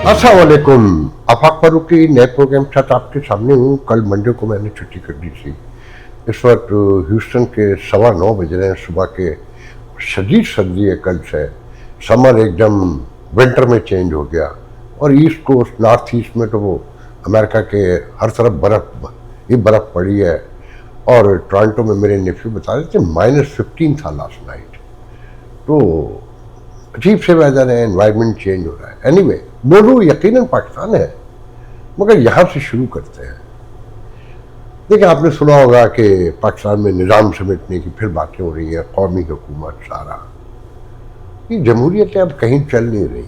अस्सलाम वालेकुम। आफाक फारूकी नए प्रोग्राम के साथ आपके सामने हूँ। कल मंडे को मैंने छुट्टी कर दी थी। इस वक्त ह्यूस्टन के 9:15 बज रहे हैं सुबह के। शदीद सर्दी है कल से। समर एकदम विंटर में चेंज हो गया और ईस्ट कोस्ट नॉर्थ ईस्ट में तो वो अमेरिका के हर तरफ बर्फ़ पड़ी है। और टोरंटो में मेरे नेफ्यू बता रहे थे -15 था लास्ट नाइट। तो अजीब से वेदर है, एनवायरनमेंट चेंज हो रहा है। एनीवे मौजू यकीनन पाकिस्तान है, मगर यहाँ से शुरू करते हैं। देखिए, आपने सुना होगा कि पाकिस्तान में निज़ाम समेटने की फिर बातें हो रही हैं, कौमी हुकूमत सारा। ये जमहूरियतें अब कहीं चल नहीं रही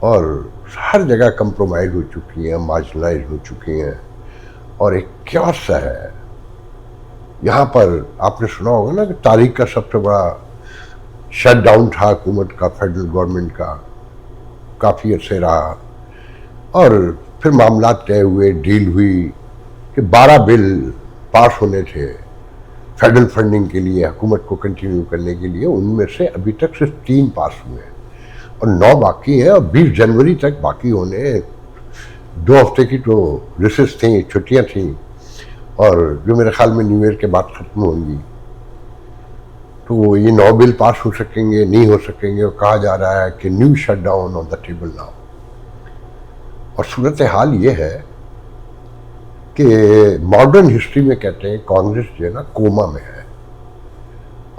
और हर जगह कंप्रोमाइज़ हो चुकी हैं, मार्जिनलाइज हो चुकी हैं और एक क्यास है। यहाँ पर आपने सुना होगा ना कि तारीख का सबसे बड़ा शट डाउन था हुकूमत का, फेडरल गवर्नमेंट का, काफ़ी अर्से रहा और फिर मामला तय हुए, डील हुई कि 12 बिल पास होने थे फेडरल फंडिंग के लिए, हुकूमत को कंटिन्यू करने के लिए। उनमें से अभी तक सिर्फ 3 पास हुए और 9 बाकी हैं और 20 जनवरी तक बाकी होने। 2 हफ्ते की तो रिसेस थी, छुट्टियाँ थीं और जो मेरे ख्याल में न्यू ईयर के बाद ख़त्म होंगी। तो ये 9 बिल पास हो सकेंगे, नहीं हो सकेंगे, और कहा जा रहा है कि new shut down on the table now. और सूरत हाल ये है कि मॉडर्न हिस्ट्री में कहते हैं कांग्रेस जो है ना कोमा में है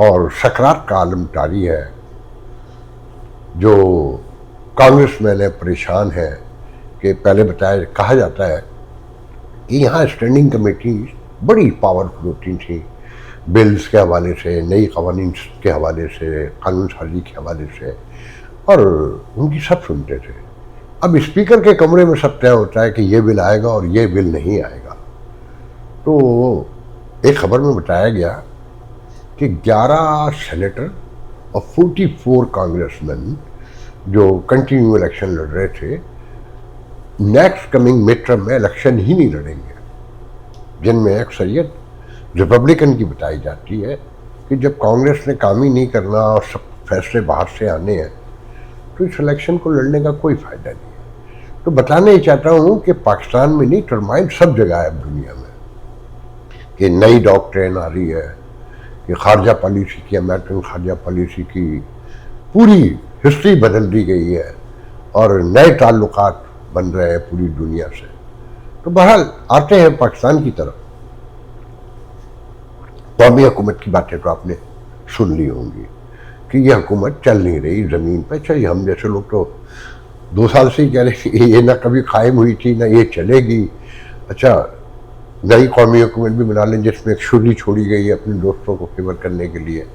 और सकरात का आलम जारी है। जो कांग्रेस मैंने परेशान है कि पहले कहा जाता है कि यहाँ स्टैंडिंग कमेटी बड़ी पावरफुल होती थी, बिल्स के हवाले से, नई कवानीन के हवाले से, कानून साजी के हवाले से, और उनकी सब सुनते थे। अब स्पीकर के कमरे में सब तय होता है कि ये बिल आएगा और ये बिल नहीं आएगा। तो एक खबर में बताया गया कि 11 सेनेटर और 44 कांग्रेसमैन जो कंटिन्यू इलेक्शन लड़ रहे थे, नेक्स्ट कमिंग मिड टर्म में इलेक्शन ही नहीं लड़ेंगे, जिनमें अक्सरियत रिपब्लिकन की बताई जाती है कि जब कांग्रेस ने काम ही नहीं करना और सब फैसले बाहर से आने हैं तो इस इलेक्शन को लड़ने का कोई फ़ायदा नहीं है। तो बताना ही चाहता हूँ कि पाकिस्तान में नहीं, टर्माइल सब जगह है दुनिया में, कि नई डॉक्ट्रिन आ रही है कि खारजा पॉलिसी की, अमेरिकन खारजा पॉलिसी की पूरी हिस्ट्री बदल दी गई है और नए ताल्लुकात बन रहे हैं पूरी दुनिया से। तो बहरहाल आते हैं पाकिस्तान की तरफ। कौमी हुकूमत की बातें तो आपने सुन ली होंगी कि यह हुकूमत चल नहीं रही ज़मीन पर। चाहिए हम जैसे लोग तो 2 साल से ही कह रहे हैं ये ना कभी कायम हुई थी ना ये चलेगी। अच्छा, नई कौमी हुकूमत भी बना लें जिसमें एक शुरी छोड़ी गई है अपने दोस्तों को फेवर करने के लिए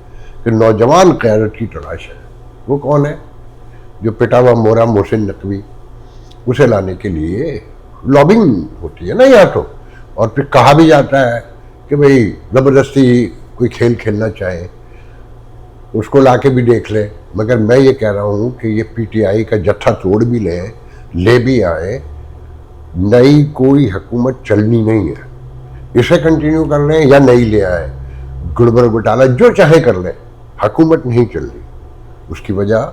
कि नौजवान क़यादत की तलाश है। वो कौन है? जो पिटा हुआ मोरा मोहसिन नकवी, उसे लाने के लिए लॉबिंग होती है ना यहाँ तो। और फिर कहा भी जाता है कि भाई ज़बरदस्ती कोई खेल खेलना चाहे उसको लाके भी देख ले। मगर मैं ये कह रहा हूँ कि ये पीटीआई का जत्था तोड़ भी ले भी आए, नई कोई हुकूमत चलनी नहीं है। इसे कंटिन्यू कर रहे हैं या नई ले आए, गड़बड़ घोटाला जो चाहे कर ले, हुकूमत नहीं चल रही। उसकी वजह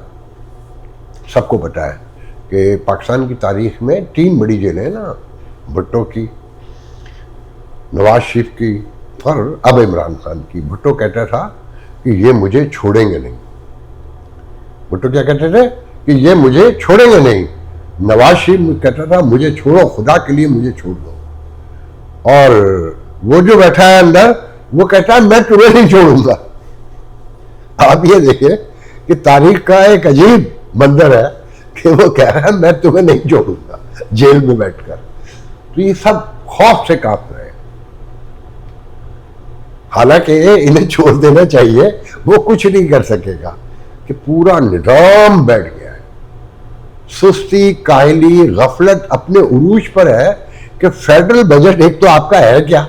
सबको पता है कि पाकिस्तान की तारीख में 3 बड़ी जेलें हैं ना, भुट्टो की, नवाज शरीफ की और अब इमरान खान की। भुट्टो कहता था कि ये मुझे छोड़ेंगे नहीं। भुट्टो क्या कहते थे कि ये मुझे छोड़ेंगे नहीं। नवाज शरीफ कहता था मुझे छोड़ो, खुदा के लिए मुझे छोड़ दो। और वो जो बैठा है अंदर वो कहता है मैं तुम्हें नहीं छोड़ूंगा। आप ये देखिए कि तारीख का एक अजीब मंजर है कि वो कह रहा है मैं तुम्हें नहीं छोड़ूंगा जेल में बैठकर। तो ये सब खौफ से कांप रहे हैं। हालांकि इन्हें छोड़ देना चाहिए, वो कुछ नहीं कर सकेगा कि पूरा निज़ाम बैठ गया है। सुस्ती, काहली, गफलत अपने उरूज पर है कि फेडरल बजट एक तो आपका है क्या,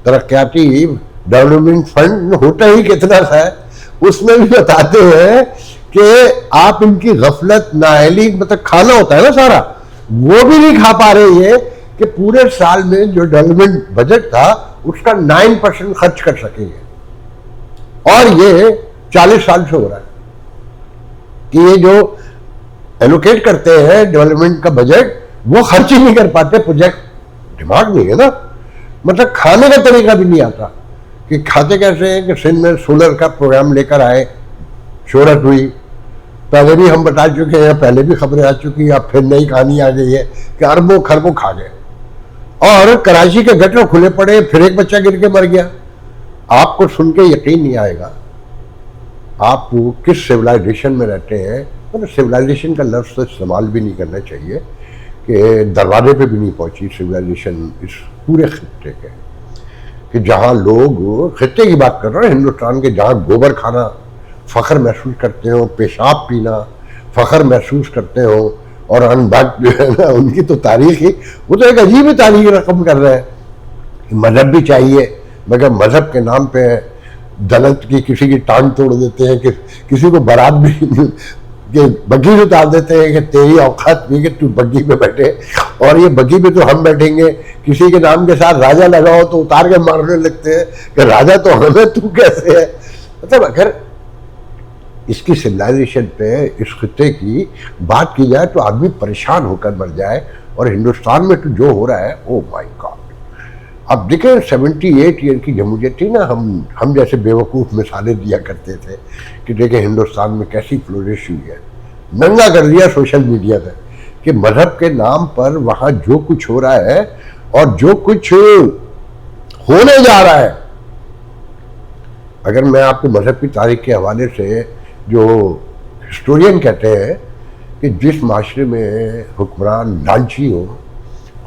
तरक्याती डेवलपमेंट फंड होता ही कितना सा है, उसमें भी बताते हैं कि आप इनकी गफलत, नाअहली, मतलब खाना होता है ना सारा, वो भी नहीं खा पा रही है कि पूरे साल में जो डेवलपमेंट बजट था उसका 9% खर्च कर सकेंगे। और ये 40 साल से हो रहा है कि ये जो एलोकेट करते हैं डेवलपमेंट का बजट, वो खर्च ही नहीं कर पाते। प्रोजेक्ट दिमाग नहीं है ना, मतलब खाने का तरीका भी नहीं आता कि खाते कैसे हैं। कि सिंध में सोलर का प्रोग्राम लेकर आए, शोहरत हुई, पहले भी हम बता चुके हैं, पहले भी खबरें आ चुकी हैं, अब फिर नई कहानी आ गई है कि अरबों खरबों खा गए। और कराची के गटर खुले पड़े, फिर एक बच्चा गिर के मर गया। आपको सुन के यकीन नहीं आएगा, आप किस सिविलाइजेशन में रहते हैं। मतलब सिविलाइजेशन का लफ्ज़ तो इस्तेमाल भी नहीं करना चाहिए, कि दरवाजे पे भी नहीं पहुंची सिविलाइजेशन इस पूरे खित्ते के, कि जहाँ लोग, खित्ते की बात कर रहे हैं हिंदुस्तान के, जहाँ गोबर खाना फ़ख्र महसूस करते हो, पेशाब पीना फ़ख्र महसूस करते हो, और अनभक्त जो है ना उनकी तो तारीख ही, वो तो एक अजीब ही तारीख रकम कर रहे हैं। मज़हब भी चाहिए, मगर मज़हब के नाम पे दलत की किसी की टांग तोड़ देते हैं, कि किसी को बारात भी कि बग्घी उतार देते हैं कि तेरी औकात नहीं कि तू बग्घी में बैठे, और ये बग्घी में तो हम बैठेंगे। किसी के नाम के साथ राजा लगाओ तो उतार के मारने लगते हैं कि राजा तो हमें, तू कैसे है। मतलब अगर इसकी सिविलाइजेशन पे, इस खित्ते की बात की जाए तो आदमी परेशान होकर मर जाए। और हिंदुस्तान में तो जो हो रहा है, ओ माय गॉड। अब देखें 78 ईयर की जमहूरियत थी ना, हम जैसे बेवकूफ़ मिसालें दिया करते थे कि देखें हिंदुस्तान में कैसी फ्लोरिश हुई है। नंगा कर दिया सोशल मीडिया पे कि मज़हब के नाम पर वहाँ जो कुछ हो रहा है और जो कुछ होने जा रहा है। अगर मैं आपको मज़हब की तारीख के हवाले से, जो हिस्टोरियन कहते हैं कि जिस माशरे में हुक्मरान लालची हो,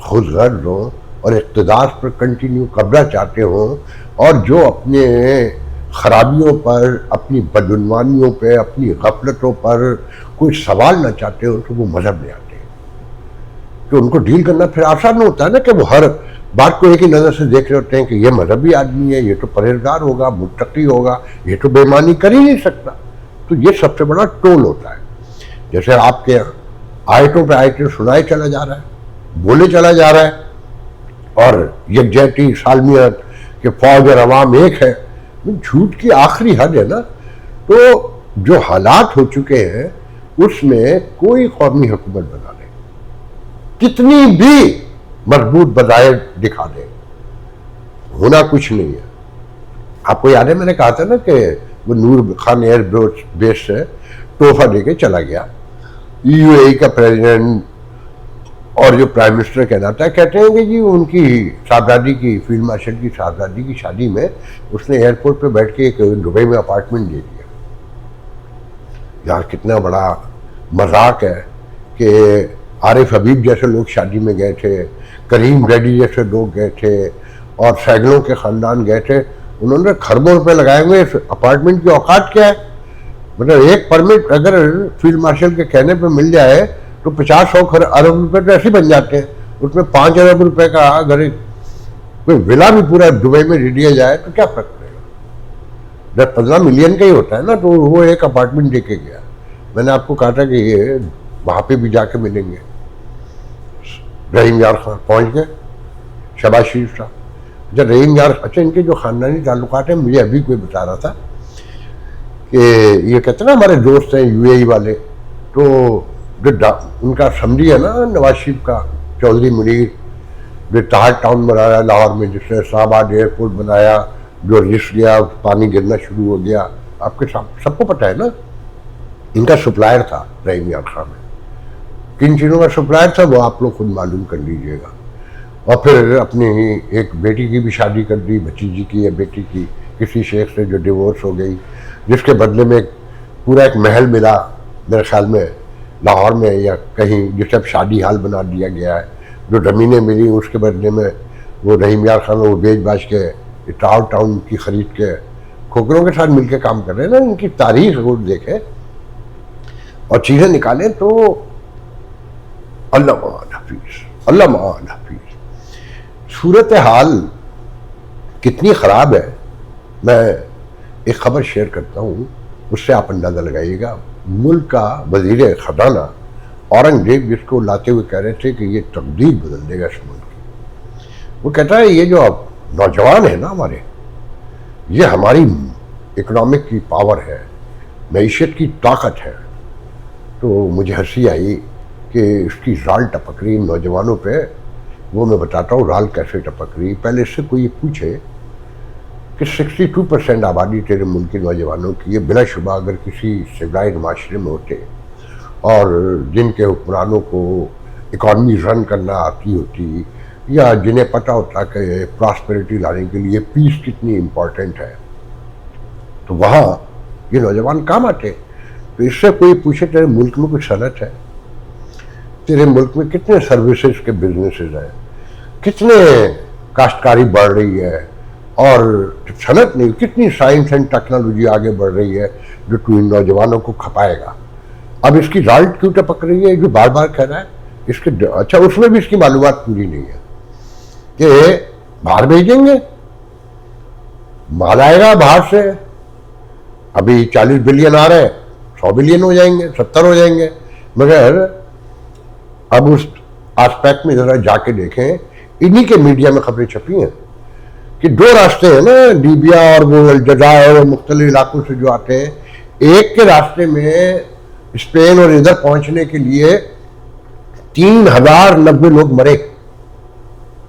खुदगर्ज हो और इक़्तिदार पर कंटिन्यू कब्जा चाहते हो, और जो अपने खराबियों पर, अपनी बदउनवानियों पे, अपनी गफलतों पर कोई सवाल न चाहते हो, तो वो मज़हब ले आते हैं। कि उनको डील करना फिर आसान होता है ना, कि वो हर बात को एक ही नज़र से देख रहे होते हैं कि ये मजहबी आदमी है, ये तो परहेजगार होगा, मुत्तकी होगा, ये तो बेईमानी कर ही नहीं सकता। तो ये सबसे बड़ा टोल होता है। जैसे आपके आयतों पे आयतें सुनाए चला जा रहा है, बोले चला जा रहा है, और यकजहती सालमियत के फौज और अवाम एक है, झूठ की आखिरी हद है ना। तो जो हालात हो चुके हैं उसमें कोई कौमी हुकूमत बना ले, कितनी भी मजबूत बजाय दिखा दे, होना कुछ नहीं है। आपको याद है मैंने कहा था ना कि वो नूर खान एयर बेस से तोहफा देके चला गया। यूएई का प्रेसिडेंट और जो प्राइम मिनिस्टर कहलाता है, कहते हैं कि जी उनकी साहबजादी की, फील्ड मार्शल की साहबजादी की शादी में उसने एयरपोर्ट पे बैठ के एक दुबई में अपार्टमेंट ले लिया। यार कितना बड़ा मजाक है कि आरिफ हबीब जैसे लोग शादी में गए थे, करीम रेड्डी जैसे लोग गए थे, और सैगलों के ख़ानदान गए थे। उन्होंने खरबों रुपये लगाए हुए, अपार्टमेंट की औकात क्या है। मतलब एक परमिट अगर फील्ड मार्शल के कहने पे मिल जाए तो 50-100 अरब रुपए तो ऐसे बन जाते हैं। उसमें 5 अरब रुपए का अगर कोई विला भी पूरा दुबई में दे दिया जाए तो क्या फर्क पड़ेगा। 10-15 मिलियन का ही होता है ना। तो वो एक अपार्टमेंट दे के गया। मैंने आपको कहा था कि ये वहाँ पे भी जाके मिलेंगे। रहीम यार खान पहुँच गए, शहबाज शरीफ साहब। अच्छा रहीम यार, अच्छा इनके जो ख़ानदानी ताल्लुकात हैं, मुझे अभी कोई बता रहा था कि ये कहते ना हमारे दोस्त हैं यूएई वाले, तो जो उनका समझी है ना नवाज शरीफ का, चौधरी मुनीर, जो ताज टाउन बनाया लाहौर में, जिसने इस्लामाबाद एयरपोर्ट बनाया, जो रिस्क लिया, पानी गिरना शुरू हो गया। आपके सबको पता है ना। इनका सप्लायर था रहीम यार खान में। किन चीज़ों का सप्लायर था वो आप लोग खुद मालूम कर लीजिएगा। और फिर अपनी एक बेटी की भी शादी कर दी, भतीजी की या बेटी की, किसी शेख से जो डिवोर्स हो गई, जिसके बदले में पूरा एक महल मिला मेरे ख्याल में लाहौर में या कहीं, जिसे अब शादी हाल बना दिया गया है। जो ज़मीनें मिली उसके बदले में वो रहीम यार खान वो बेच बाज के टाउन की खरीद के खोखरों के साथ मिलकर काम कर रहे हैं ना। इनकी तारीख वो देखें और चीज़ें निकालें तो अल्लाह मान हफीज़, अल्लाह मान हफीज़। सूरत हाल कितनी ख़राब है, मैं एक ख़बर शेयर करता हूँ, उससे आप अंदाज़ा लगाइएगा। मुल्क का वज़ीर ख़जाना औरंगजेब जिसको लाते हुए कह रहे थे कि ये तकदीर बदल देगा इस मुल्क की, वो कहता है ये जो अब नौजवान है ना हमारे, ये हमारी इकोनॉमिक की पावर है, मईशत की ताकत है। तो मुझे हंसी आई कि उसकी राल टपक रही नौजवानों पे। वो मैं बताता हूँ राल कैसे टपक रही। पहले इससे कोई ये पूछे कि 62% आबादी तेरे मुल्क के नौजवानों की है, बिलाशुबा अगर किसी सिविलाइज माशरे में होते और जिनके हुक्मरानों को इकॉनमी रन करना आती होती, या जिन्हें पता होता कि प्रॉस्पेरिटी लाने के लिए पीस कितनी इम्पोर्टेंट है, तो वहाँ ये नौजवान काम आते। तो इससे कोई पूछे तेरे मुल्क में कुछ सनत है, तेरे मुल्क में कितने सर्विसेज के बिजनेसेस हैं, कितने काश्तकारी बढ़ रही है, और सनत नहीं कितनी साइंस एंड टेक्नोलॉजी आगे बढ़ रही है जो तू इन नौजवानों को खपाएगा। अब इसकी राल क्यों टपक रही है जो बार बार कह रहा है इसके। अच्छा, उसमें भी इसकी मालूमात पूरी नहीं है कि बाहर भेजेंगे, माल आएगा बाहर से। अभी 40 बिलियन आ रहे हैं, 100 बिलियन हो जाएंगे, 70 हो जाएंगे। मगर अब उस एस्पेक्ट में जरा जाके देखें, इन्हीं के मीडिया में खबरें छपी हैं कि 2 रास्ते हैं ना, लीबिया और वो अल्जज़ायर और मुख्तलिफ इलाकों से जो आते हैं। एक के रास्ते में स्पेन और इधर पहुंचने के लिए 3090 लोग मरे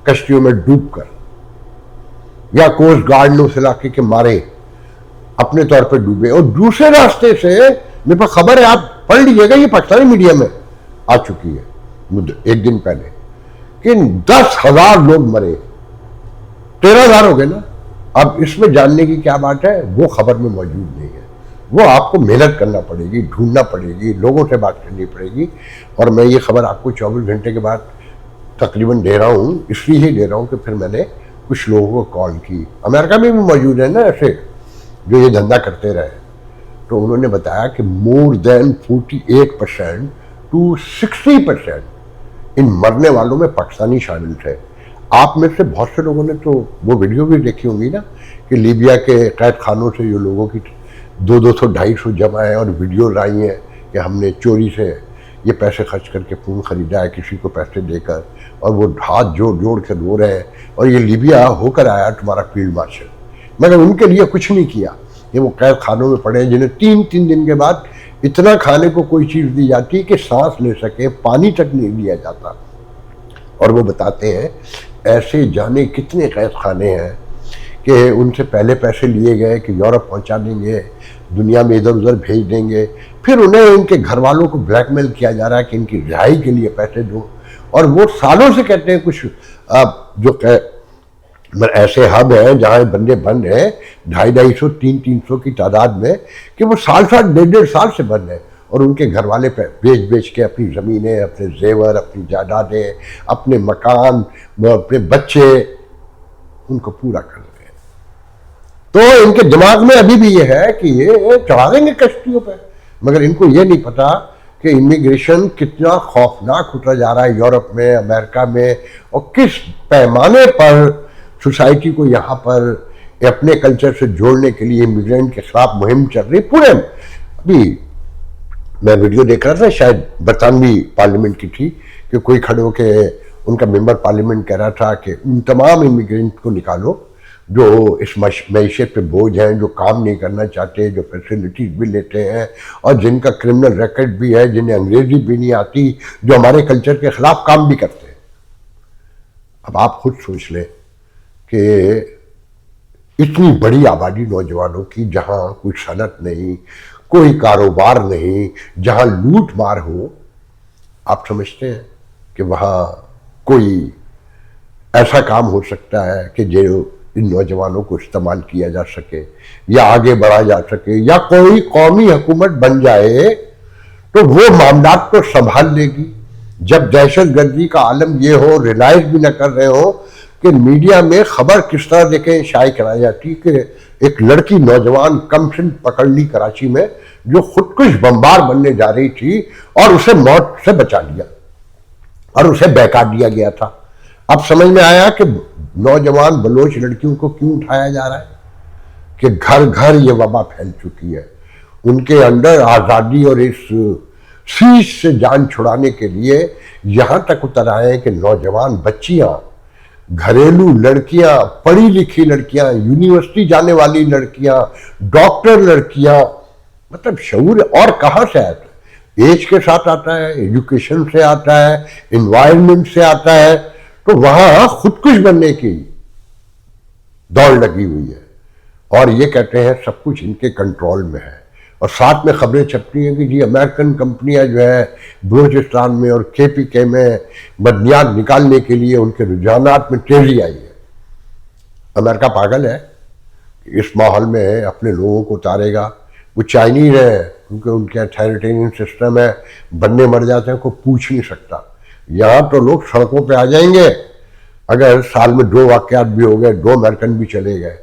कश्तियों में डूबकर, या कोस्ट गार्ड ने उस इलाके के मारे, अपने तौर पर डूबे। और दूसरे रास्ते से मेरे पास खबर है, आप पढ़ लीजिएगा, ये पाकिस्तानी मीडिया में आ चुकी है एक दिन पहले, कि 10,000 लोग मरे, 13,000 हो गए ना। अब इसमें जानने की क्या बात है, वो खबर में मौजूद नहीं है। वो आपको मेहनत करना पड़ेगी, ढूंढना पड़ेगी, लोगों से बात करनी पड़ेगी। और मैं ये खबर आपको 24 घंटे के बाद तकरीबन दे रहा हूँ, इसलिए ही दे रहा हूँ कि फिर मैंने कुछ लोगों को कॉल की, अमेरिका में भी मौजूद है ना ऐसे जो ये धंधा करते रहे। तो उन्होंने बताया कि मोर देन 48% टू 60% इन मरने वालों में पाकिस्तानी शामिल थे। आप में से बहुत से लोगों ने तो वो वीडियो भी देखी होंगी ना कि लीबिया के कैद खानों से जो लोगों की 200 250 जमा है और वीडियो लाई हैं कि हमने चोरी से ये पैसे खर्च करके फ़ोन ख़रीदा है किसी को पैसे देकर, और वो हाथ जोड़ जोड़ कर रो रहे हैं, और ये लीबिया होकर आया तुम्हारा फील्ड मार्शल। मगर उनके लिए कुछ नहीं किया। ये वो कैद खानों में पड़े हैं जिन्हें 3-3 दिन के बाद इतना खाने को कोई चीज़ दी जाती कि सांस ले सके, पानी तक नहीं दिया जाता। और वो बताते हैं ऐसे जाने कितने कैद खाने हैं कि उनसे पहले पैसे लिए गए कि यूरोप पहुंचा देंगे, दुनिया में इधर उधर भेज देंगे, फिर उन्हें उनके घर वालों को ब्लैकमेल किया जा रहा है कि इनकी रिहाई के लिए पैसे दो। और वो सालों से कहते हैं कुछ जो ऐसे हब हैं जहाँ बंदे बंद हैं 250-250, 300 की तादाद में, कि वो साल 1.5 साल से बंद है। और उनके घर वाले बेच बेच के अपनी ज़मीनें, अपने जेवर, अपनी जायदादें, अपने मकान, अपने बच्चे उनको पूरा कर रहे हैं। तो इनके दिमाग में अभी भी ये है कि ये चढ़ा देंगे कश्तियों पे। मगर इनको ये नहीं पता कि इमिग्रेशन कितना खौफनाक होता जा रहा है यूरोप में, अमेरिका में, और किस पैमाने पर सोसाइटी को यहाँ पर अपने कल्चर से जोड़ने के लिए इमिग्रेंट के खिलाफ मुहिम चल रही पूरे। अभी मैं वीडियो देख रहा था, शायद बरतानवी पार्लियामेंट की थी, कि कोई खड़े होकर उनका मेंबर पार्लियामेंट कह रहा था कि उन तमाम इमिग्रेंट को निकालो जो इस मैशत पे बोझ हैं, जो काम नहीं करना चाहते, जो फैसिलिटीज भी लेते हैं और जिनका क्रिमिनल रिकॉर्ड भी है, जिन्हें अंग्रेजी भी नहीं आती, जो हमारे कल्चर के खिलाफ काम भी करते हैं। अब आप खुद सोच लें कि इतनी बड़ी आबादी नौजवानों की, जहां कोई सनत नहीं, कोई कारोबार नहीं, जहां लूट मार हो, आप समझते हैं कि वहां कोई ऐसा काम हो सकता है कि जो इन नौजवानों को इस्तेमाल किया जा सके या आगे बढ़ा जा सके, या कोई कौमी हुकूमत बन जाए तो वो मामला को संभाल लेगी। जब दहशतगर्दी का आलम ये हो, रिलाइज भी न कर रहे हो कि मीडिया में खबर किस तरह देखें शाये कराई जाती कि एक लड़की नौजवान कमसिन पकड़ ली कराची में जो खुदकुश बमबार बनने जा रही थी और उसे मौत से बचा लिया और उसे बहका दिया गया था। अब समझ में आया कि नौजवान बलोच लड़कियों को क्यों उठाया जा रहा है, कि घर घर ये वबा फैल चुकी है। उनके अंदर आज़ादी और इस शीश से जान छुड़ाने के लिए यहाँ तक उतर आए कि नौजवान बच्चियाँ, घरेलू लड़कियाँ, पढ़ी लिखी लड़कियाँ, यूनिवर्सिटी जाने वाली लड़कियाँ, डॉक्टर लड़कियाँ, मतलब शऊर और कहाँ से आए। एज के साथ आता है, एजुकेशन से आता है, एनवायरनमेंट से आता है। तो वहां खुदकुश बनने की दौड़ लगी हुई है और ये कहते हैं सब कुछ इनके कंट्रोल में है। और साथ में खबरें छपती हैं कि जी अमेरिकन कंपनियां जो है बलूचिस्तान में और केपीके में बदनियाद निकालने के लिए उनके रुझानात में तेजी आई है। अमेरिका पागल है, इस माहौल में अपने लोगों को उतारेगा। वो चाइनीज है, क्योंकि उनके अथॉरिटेरियन सिस्टम है, बनने मर जाते हैं, कोई पूछ नहीं सकता। यहाँ तो लोग सड़कों पे आ जाएंगे अगर साल में 2 वाकयात भी हो गए, 2 अमेरिकन भी चले गए।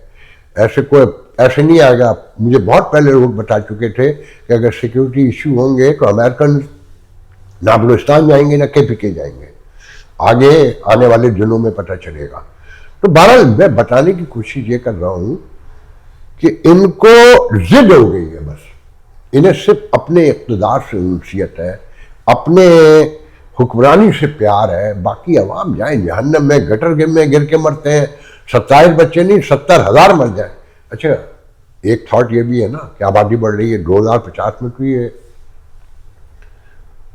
ऐसे नहीं आएगा। मुझे बहुत पहले लोग बता चुके थे कि अगर सिक्योरिटी इश्यू होंगे तो अमेरिकन ना बलूचिस्तान जाएंगे ना केपीके जाएंगे। आगे आने वाले दिनों में पता चलेगा। तो बहरहाल मैं बताने की कोशिश ये कर रहा हूं कि इनको जिद हो गई है, बस इन्हें सिर्फ अपने इक़्तिदार से उनसियत है, अपने हुक्मरानी से प्यार है। बाकी अवाम जाए जहन्नम में, गटर में गिर के मरते हैं। 27 बच्चे नहीं 70,000 मर जाए। अच्छा, एक थॉट ये भी है ना कि आबादी बढ़ रही है, 2050 में तो ये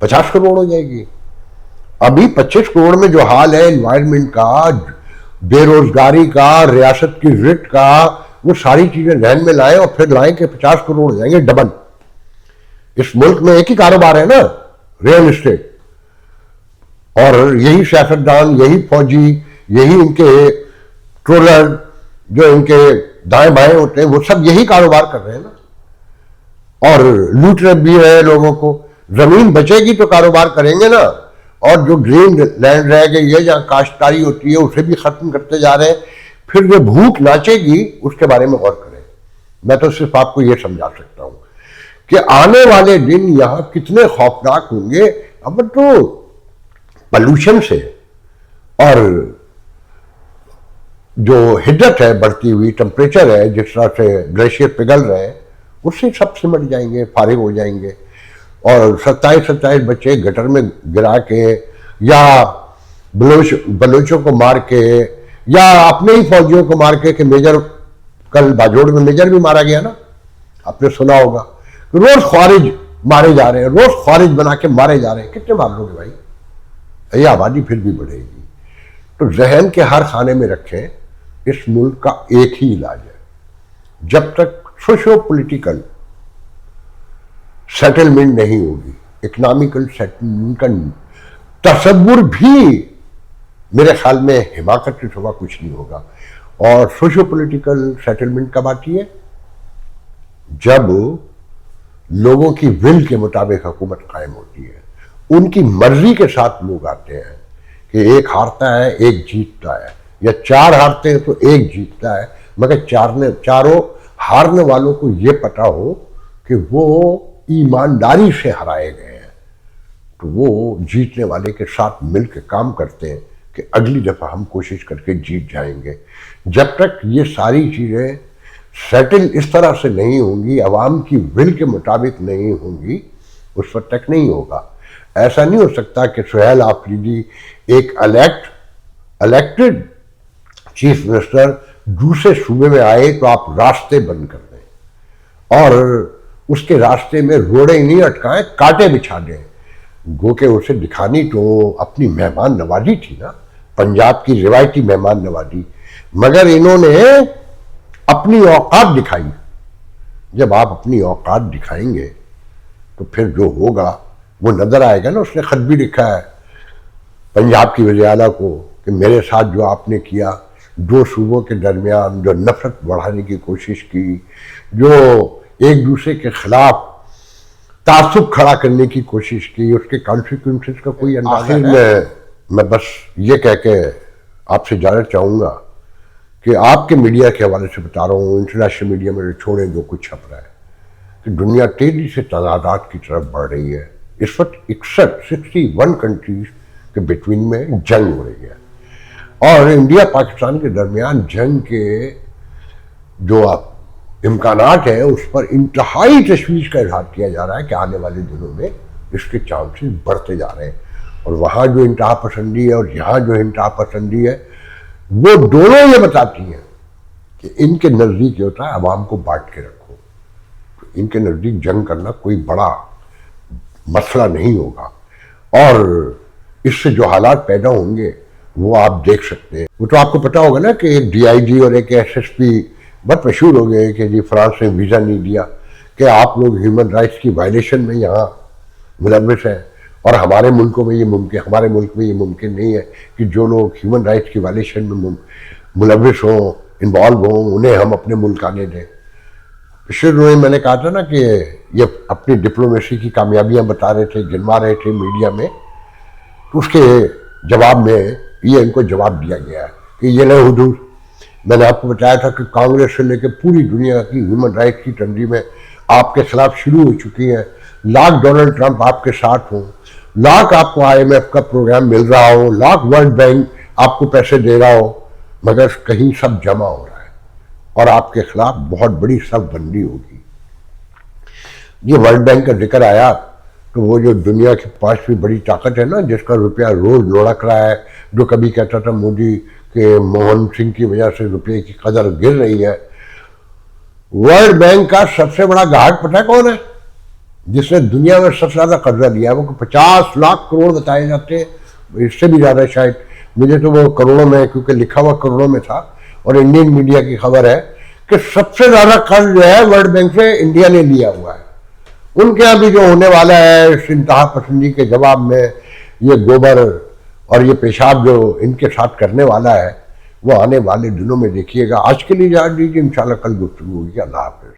50 करोड़ हो जाएगी। अभी 25 करोड़ में जो हाल है एनवायरनमेंट का, बेरोजगारी का, रियासत की रिट का, वो सारी चीजें ध्यान में लाएं और फिर लाएं कि 50 करोड़ हो जाएंगे, डबल। इस मुल्क में एक ही कारोबार है ना, रियल एस्टेट। और यही सियासतदान, यही फौजी, यही इनके ट्रोलर जो इनके दाएं बाएं होते हैं, वो सब यही कारोबार कर रहे हैं ना। और लूट रहे भी रहे लोगों को। जमीन बचेगी तो कारोबार करेंगे ना। और जो ग्रीन लैंड रह गई है जहां काश्तकारी होती है उसे भी खत्म करते जा रहे हैं। फिर जो भूख नाचेगी उसके बारे में गौर करें। मैं तो सिर्फ आपको यह समझा सकता हूं कि आने वाले दिन यहां कितने खौफनाक होंगे। अब तो पॉल्यूशन से और जो हिद्दत है बढ़ती हुई, टेम्परेचर है, जिस तरह से ग्लेशियर पिघल रहे हैं, उससे सब सिमट जाएंगे, फारिग हो जाएंगे। और 27 बच्चे गटर में गिरा के या बलोचों को मार के या अपने ही फौजियों को मार के, कि मेजर कल बाजोड़ में मेजर भी मारा गया ना, आपने सुना होगा। रोज ख्वारिज मारे जा रहे हैं, रोज ख्वारिज बना के मारे जा रहे हैं। कितने मार लोगे भाई? ये आबादी फिर भी बढ़ेगी। तो जहन के हर खाने में रखें, इस मुल्क का एक ही इलाज है। जब तक सोशो पॉलिटिकल सेटलमेंट नहीं होगी, इकोनॉमिकल सेटलमेंट का तसव्वुर भी मेरे ख्याल में हिमाकत के सिवा कुछ नहीं होगा। और सोशो पॉलिटिकल सेटलमेंट कब आती है? जब लोगों की विल के मुताबिक हुकूमत कायम होती है। उनकी मर्जी के साथ लोग आते हैं कि एक हारता है एक जीतता है, या 4 हारते हैं तो एक जीतता है। मगर चारों हारने वालों को यह पता हो कि वो ईमानदारी से हराए गए हैं, तो वो जीतने वाले के साथ मिलकर काम करते हैं कि अगली दफा हम कोशिश करके जीत जाएंगे। जब तक ये सारी चीजें सेटल इस तरह से नहीं होंगी, अवाम की विल के मुताबिक नहीं होंगी, उस वक्त तक नहीं होगा। ऐसा नहीं हो सकता कि सुहेल आफरीदी एक इलेक्टेड चीफ मिनिस्टर दूसरे सूबे में आए तो आप रास्ते बंद कर दें और उसके रास्ते में रोड़े नहीं अटकाएं, कांटे बिछा दें। गो के उसे दिखानी तो अपनी मेहमान नवाजी थी ना, पंजाब की रिवायती मेहमान नवाजी। मगर इन्होंने अपनी औकात दिखाई। जब आप अपनी औकात दिखाएंगे तो फिर जो होगा वो नजर आएगा ना। उसने खत भी लिखा है पंजाब की वज़ीर आला को कि मेरे साथ जो आपने किया, 2 सूबों के दरमियान जो नफरत बढ़ाने की कोशिश की, जो एक दूसरे के खिलाफ तासुब खड़ा करने की कोशिश की, उसके कॉन्सिक्वेंसेस का कोई अंदाजा नहीं। मैं बस ये कह के आपसे जानना चाहूँगा कि आपके मीडिया के हवाले से बता रहा हूँ, इंटरनेशनल मीडिया में छोड़ें जो कुछ छप रहा है, कि दुनिया तेजी से तनाज़ात की तरफ बढ़ रही है। इस वक्त 61 कंट्रीज के बिटवीन में जंग हो रही है और इंडिया पाकिस्तान के दरमियान जंग के जो इम्कानात है उस पर इंतहाई तशवीश का इजहार किया जा रहा है कि आने वाले दिनों में इसके चांसेस बढ़ते जा रहे हैं। और वहाँ जो इंतहा पसंदी है और यहाँ जो इंतहा पसंदी है, वो दोनों ये बताती हैं कि इनके नज़दीक ये होता है अवाम को बांट के रखो। तो इनके नज़दीक जंग करना कोई बड़ा मसला नहीं होगा। और इससे जो हालात पैदा होंगे वो आप देख सकते हैं। वो तो आपको पता होगा ना कि एक डीआईजी और एक एसएसपी बहुत मशहूर हो गए कि जी फ्रांस ने वीज़ा नहीं दिया, कि आप लोग ह्यूमन राइट्स की वायलेशन में यहाँ मुलविस हैं, और हमारे मुल्कों में ये मुमकिन, हमारे मुल्क में ये मुमकिन नहीं है कि जो लोग ह्यूमन राइट्स की वायलेशन में मुलविस हों, इन्वॉल्व हों, उन्हें हम अपने मुल्क आने दें। पिछले दिनों मैंने कहा था ना कि ये अपनी डिप्लोमेसी की कामयाबियां बता रहे थे, गिनवा रहे थे मीडिया में, तो उसके जवाब में ये इनको जवाब दिया गया है कि ये ले हुजूर, मैंने आपको बताया था कि कांग्रेस से लेकर पूरी दुनिया की ह्यूमन राइट्स की तंजीमें आपके खिलाफ शुरू हो चुकी हैं, लाख डोनाल्ड ट्रंप आपके साथ हों, लाख आपको आईएमएफ का प्रोग्राम मिल रहा हो, लाख वर्ल्ड बैंक आपको पैसे दे रहा हो, मगर कहीं सब जमा हो रहा है और आपके खिलाफ बहुत बड़ी शबबंदी होगी। ये वर्ल्ड बैंक का जिक्र आया तो वो जो दुनिया की पांचवी बड़ी ताकत है ना, जिसका रुपया रोज लुढ़क रहा है, जो कभी कहता था मोदी के मनमोहन सिंह की वजह से रुपये की कदर गिर रही है, वर्ल्ड बैंक का सबसे बड़ा ग्राहक पता है कौन है? जिसने दुनिया में सबसे ज्यादा कर्जा लिया है, वो 50 लाख करोड़ बताए जाते हैं, इससे भी ज्यादा शायद, मुझे तो वो करोड़ों में, क्योंकि लिखा हुआ करोड़ों में था, और इंडियन मीडिया की खबर है कि सबसे ज्यादा कर्ज जो है वर्ल्ड बैंक से इंडिया ने लिया हुआ है। उनके यहाँ भी जो होने वाला है इस इंतहा पसंदी के जवाब में, ये गोबर और ये पेशाब जो इनके साथ करने वाला है, वो आने वाले दिनों में देखिएगा। आज के लिए जा दीजिए, इंशाल्लाह कल गुफ्तगू होगी। अल्लाह हाफ़िज़।